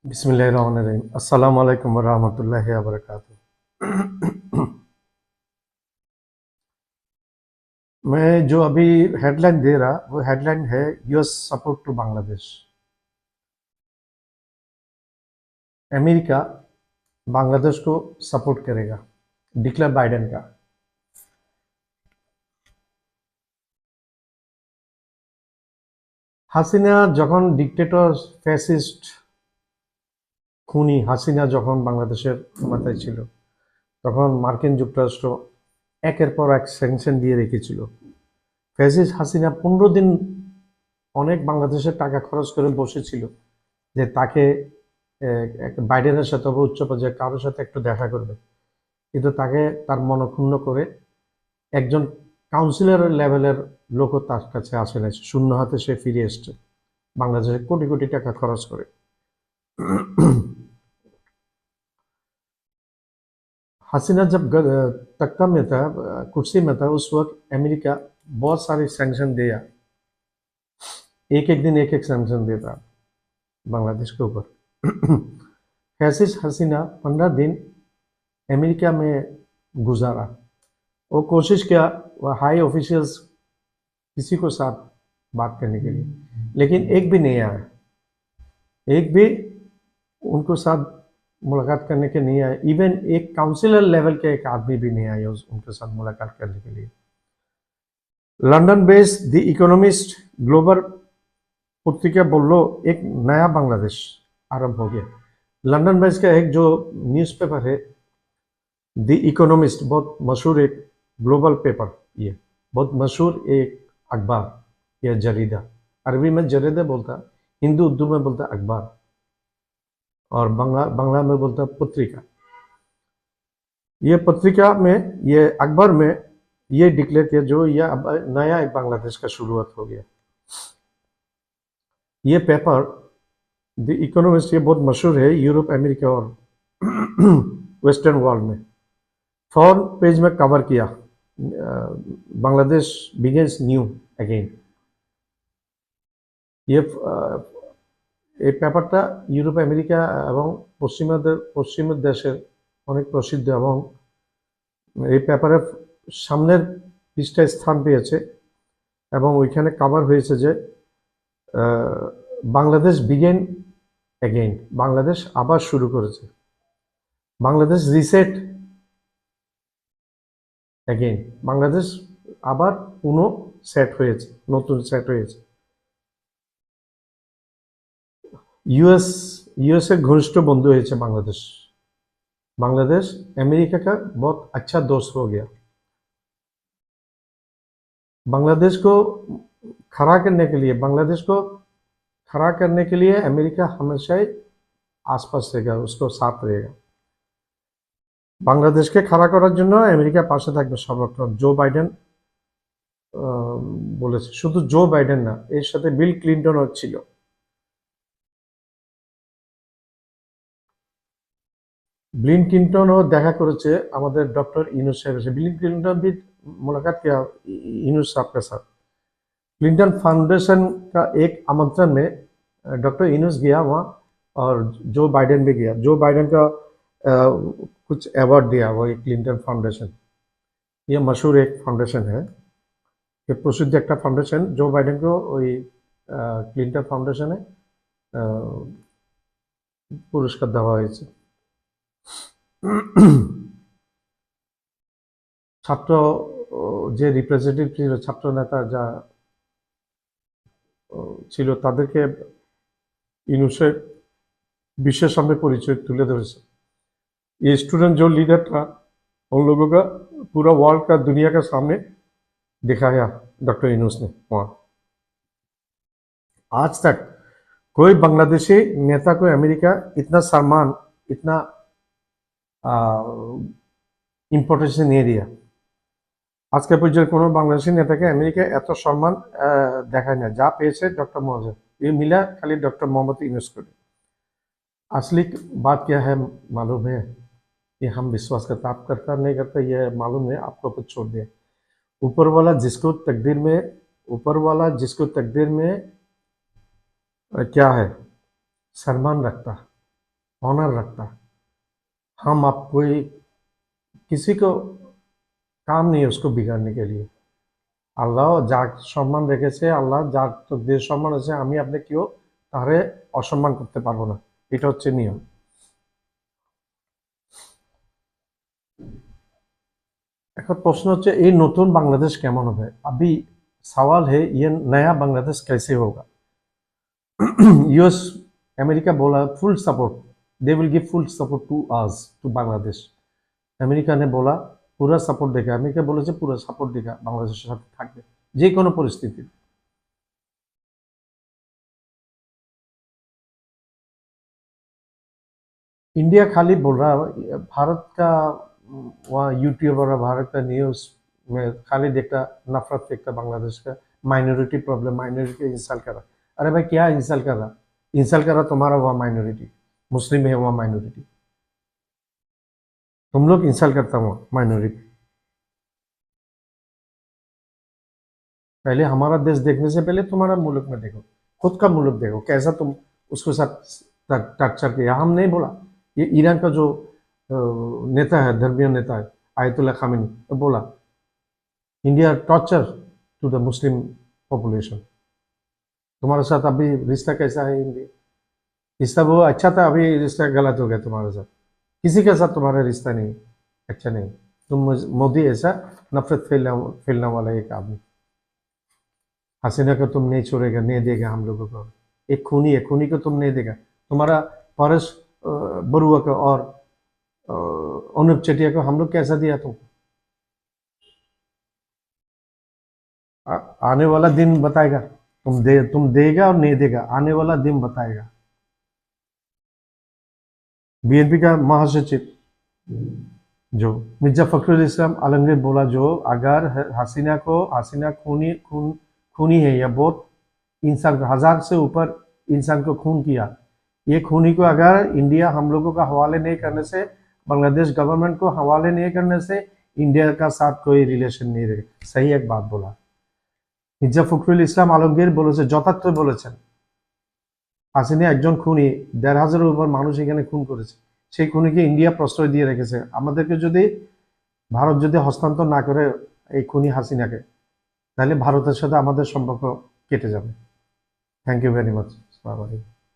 बिस्मिल्लाहिर्रहमानिर्रहीम। अस्सलाम वालेकुम वरहमतुल्लाहि वबरकातुहू। मैं जो अभी हेडलाइन दे रहा वो हेडलाइन है US support to Bangladesh. America Bangladesh को सपोर्ट करेगा, डिक्लेयर बाइडेन का। হাসিনা যখন ডিক্টেটর ফ্যাসিস্ট খুনি হাসিনা যখন বাংলাদেশের ক্ষমতায় ছিল তখন মার্কিন যুক্তরাষ্ট্র একের পর এক স্যাংশন দিয়ে রেখেছিল। ফ্যাসিস্ট হাসিনা 15 দিন অনেক বাংলাদেশের টাকা খরচ করে বসেছিল যে তাকে বাইডেনের সাথে বা উচ্চ পর্যায়ে কারোর সাথে একটু দেখা করবে, কিন্তু তাকে তার মনক্ষুণ্ণ করে একজন কাউন্সিলর লেভেলের লোকও তার কাছে আসে না, শূন্য হাতে সে ফিরে এসছে বাংলাদেশে কোটি কোটি টাকা খরচ করে। हसीना जब तख्ता में था, कुर्सी में था, उस वक्त अमेरिका बहुत सारे सैंक्शन दिया, एक एक दिन एक एक सैंक्शन देता बांग्लादेश के ऊपर। फैसिस्ट हसीना 15 दिन अमेरिका में गुजारा। वो कोशिश किया वो हाई ऑफिशियल्स किसी को साथ बात करने के लिए, लेकिन एक भी नहीं आया, एक भी उनको साथ मुलाकात करने के नहीं आए। इवन एक काउंसिलर लेवल के एक आदमी भी नहीं आए उनके साथ मुलाकात करने के लिए। London based the economist global पत्रिका बोलो एक नया बांग्लादेश आरंभ हो गया। लंदन बेस्ड का एक जो न्यूज़पेपर है द इकोनॉमिस्ट, बहुत मशहूर एक ग्लोबल पेपर, ये बहुत मशहूर एक अखबार या जरीदा, अरबी में जरीदा बोलता, हिंदू उर्दू में बोलता अखबार, और बांग्ला में बोलता पत्रिका। ये पत्रिका में, ये अखबार में ये डिक्लेयर किया जो यह अब नया एक बांग्लादेश का शुरुआत हो गया। ये पेपर द इकोनॉमिस्ट ये बहुत मशहूर है यूरोप, अमेरिका और वेस्टर्न वर्ल्ड में। फ्रंट पेज में कवर किया बांग्लादेश बिगिंस न्यू अगेन। ये পেপারটা ইউরোপ, আমেরিকা এবং পশ্চিমের দেশের অনেক প্রসিদ্ধ, এবং এই পেপারের সামনের পৃষ্ঠায় স্থান পেয়েছে এবং ওইখানে কভার হয়েছে যে বাংলাদেশ বিগেন অ্যাগেইন, বাংলাদেশ আবার শুরু করেছে, বাংলাদেশ রিসেট অ্যাগেইন, বাংলাদেশ আবার পুনঃ সেট হয়েছে, নতুন সেট হয়েছে। यूएस घनिष्ठ बंधु है बांग्लादेश। बांग्लादेश अमेरिका का बहुत अच्छा दोस्त हो गया। बांग्लादेश को खड़ा करने के लिए, बांग्लादेश को खड़ा करने के लिए अमेरिका हमेशा ही आसपास रहेगा, उसको साथ रहेगा। बांग्लादेश के खड़ा करार জন্য अमेरिका पाशे থাকবে সর্বক্ষণ। জো বাইডেন বলেছে, শুধু জো বাইডেন না, এর সাথে বিল ক্লিনটনও ছিল। बिल क्लिंटन देखा कर डॉक्टर इनूस साहब से। बिल क्लिंटन भी मुलाकात किया इनूस साहब के साथ। क्लिंटन फाउंडेशन का एक आमंत्रण में डॉक्टर इनूस गया वहाँ, और जो बाइडेन भी गया। जो बाइडेन का कुछ अवार्ड दिया वो एक क्लिंटन फाउंडेशन, ये मशहूर एक फाउंडेशन है, ये प्रसिद्ध एक फाउंडेशन। जो बाइडेन को वही क्लिंटन फाउंडेशन है पुरस्कार देवा হয়েছে। ছাত্র যে রিপ্রেজেন্টেটিভ ছিল, ছাত্র নেতা যা ছিল, তাদেরকে ইনুসে বিশ্বের সামনে পরিচয় তুলে ধরেছে। ये स्टूडेंट जो लीडर था उन लोगों का पूरा वर्ल्ड का, दुनिया का सामने दिखाया डॉक्टर इनूस ने वहाँ। आज तक कोई बांग्लादेशी नेता को अमेरिका इतना सम्मान, इतना इम्पोर्टेंस नहीं दिया। आज के पर्याये कोनो बांग्लादेशी नेता के अमेरिका एत सम्मान देखा ना, जा पेয়েছে डॉक्टर मोहम्मद, ये मिला खाली डॉक्टर मोहम्मद इनूस को। असली बात क्या है मालूम है? ये हम विश्वास करते, आप करता नहीं करता ये मालूम है, आपको ऊपर छोड़ दिया। ऊपर वाला जिसको तकदीर में क्या है सम्मान रखता, ऑनर रखता। हम आप कोई किसी को काम नहीं है उसको बिगाड़ने के लिए। আল্লাহ যার সম্মান রেখেছে, আল্লাহ যার যে সম্মান আছে, আমি আপনি কেউ তারে অসম্মান করতে পারবো না। এটা হচ্ছে নিয়ম। এখন প্রশ্ন হচ্ছে এই নতুন বাংলাদেশ কেমন হবে? अभी सवाल है ये नया बांग्लादेश कैसे होगा? यूएस अमेरिका बोला full support, they will give full support to us, to Bangladesh. America ने बोला पूरा सपोर्ट देगा, আমেরিকা বলেছে পুরো সাপোর্ট দেगा, বাংলাদেশের সাথে থাকবে যে কোনো পরিস্থিতি। इंडिया खाली बोल रहा है, भारत का वहाँ यूट्यूबर और भारत का न्यूज़ में खाली देखता नफरत देखता, बांग्लादेश का माइनॉरिटी प्रॉब्लम, माइनॉरिटी इंसल्ट कर रहा। अरे भाई क्या इंसल्ट कर रहा? इंसल्ट कर रहा तुम्हारा वहाँ माइनॉरिटी, मुस्लिम है वहाँ माइनॉरिटी, तुम लोग इंसल्ट करता वहाँ माइनॉरिटी। पहले हमारा देश देखने से पहले तुम्हारा मुल्क में देखो, खुद का मुल्क देखो कैसा तुम उसके साथ टर्चर किया। हम नहीं बोला, ये ईरान का जो नेता है, धर्मीय नेता है आयतुल्लाह खामेनी, तो बोला India torture to the Muslim population. तुम्हारे साथ अभी रिश्ता कैसा है इंडिया? रिश्ता वो अच्छा था, अभी रिश्ता गलत हो गया तुम्हारे साथ। किसी के साथ तुम्हारा रिश्ता नहीं अच्छा नहीं। तुम मोदी ऐसा नफरत फैलने वाला एक आदमी। हसीना को तुम नहीं छोड़ेगा, नहीं देगा हम लोगों को। एक खूनी है, खूनी को तुम नहीं देगा। तुम्हारा परेश बरुआ को और अनुप चेटिया को हम लोग कैसा दिया तुमको? आने वाला दिन बताएगा, तुम देगा और नहीं देगा, आने वाला दिन बताएगा। बीएनपी का महासचिव जो मिर्जा फखरुल इस्लाम आलमगीर बोला, जो अगर हसीना खूनी है या बहुत इंसान, 1000 से ऊपर इंसान को खून किया, ये खूनी को अगर इंडिया हम लोगों का हवाले नहीं करने से, बांग्लादेश गवर्नमेंट को हवाले नहीं करने से इंडिया का साथ कोई रिलेशन नहीं रहेगा। सही एक बात बोला মির্জা ফখরুল ইসলাম আলমগীর, বলেছে যথার্থ বলেছেন। হাসিনা একজন খুনি, ১৫০০-এর উপর মানুষ এখানে খুন করেছে, সেই খুনিকে ইন্ডিয়া প্রশ্রয় দিয়ে রেখেছে। আমাদেরকে যদি ভারত যদি হস্তান্তর না করে এই খুনি হাসিনাকে, তাহলে ভারতের সাথে আমাদের সম্পর্ক কেটে যাবে। Thank you very much.